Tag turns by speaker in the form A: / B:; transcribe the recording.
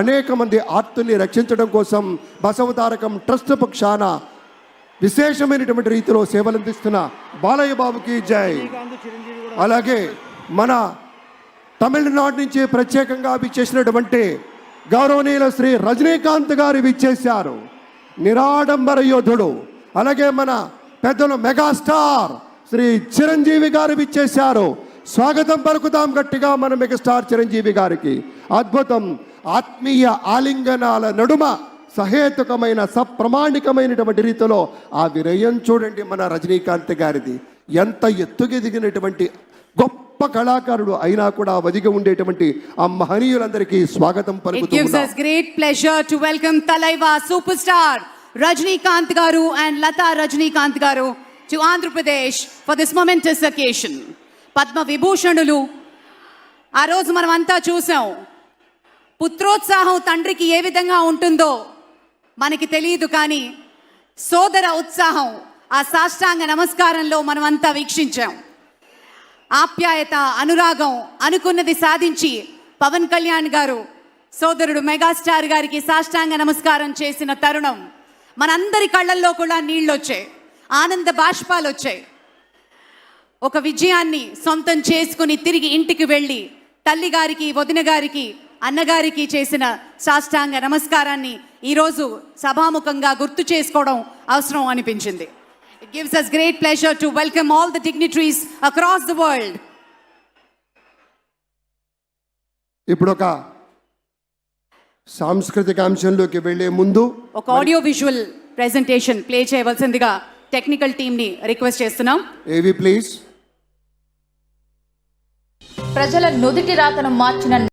A: అనేక మంది ఆర్తుల్ని రక్షించడం కోసం బసవతారకం ట్రస్ట్ పక్షాన విశేషమైనటువంటి రీతిలో సేవలందిస్తున్న బాలయ్య బాబుకి జై. అలాగే మన తమిళనాడు నుంచి ప్రత్యేకంగా విచ్చేసినటువంటి గౌరవనీయుల శ్రీ రజనీకాంత్ గారు విచ్చేశారు. నిరాడంబర యోధుడు. అలాగే మన పెద్దలు మెగాస్టార్ శ్రీ చిరంజీవి గారు విచ్చేశారు. స్వాగతం పలుకుతాం గట్టిగా మన మెగాస్టార్ చిరంజీవి గారికి. అద్భుతం. ఆత్మీయ ఆలింగనాల నడుమ సహేతుకమైన సప్రమాణికమైనటువంటి రీతిలో ఆ వినయం చూడండి మన రజనీకాంత్ గారిది. ఎంత ఎత్తుకెదిగినటువంటి గొప్ప కళాకారుడు అయినా కూడా వదిగి ఉండేటువంటి ఆ మహనీయులందరికీ స్వాగతం పలుకుతున్నాం.
B: It gives us great pleasure to welcome Talaiva superstar Rajinikanth garu and Lata Rajinikanth garu to Andhra Pradesh for this momentous occasion. Padma Vibhushanulu ఆ రోజు మనం అంతా చూసాం. పుత్రోత్సాహం తండ్రికి ఏ విధంగా ఉంటుందో మనకి తెలియదు, కానీ సోదర ఉత్సాహం ఆ సాష్టాంగ నమస్కారంలో మనమంతా వీక్షించాం. ఆప్యాయత, అనురాగం, అనుకున్నది సాధించి పవన్ కళ్యాణ్ గారు సోదరుడు మెగాస్టార్ గారికి సాష్టాంగ నమస్కారం చేసిన తరుణం మనందరి కళ్ళల్లో కూడా నీళ్ళు వచ్చాయి, ఆనంద బాష్పాలు వచ్చాయి. ఒక విజయాన్ని సొంతం చేసుకుని తిరిగి ఇంటికి వెళ్ళి తల్లి గారికి, వదిన గారికి, అన్నగారికి చేసిన సాష్టాంగ నమస్కారాన్ని ఈరోజు సభాముఖంగా గుర్తు చేసుకోవడం అవసరం అనిపించింది. It gives us great pleasure to welcome all the dignitaries across the world.
A: ఇప్పుడు ఒక సాంస్కృతిక అంశంలోకి వెళ్లే ముందు
B: ఒక ఆడియో విజువల్ ప్రెజెంటేషన్ ప్లే చేయవలసిందిగా టెక్నికల్ టీమ్ ని రిక్వెస్ట్ చేస్తున్నాం.
A: ఏవి ప్లీజ్.
C: ప్రజల నుదిటి రాతను మార్చిన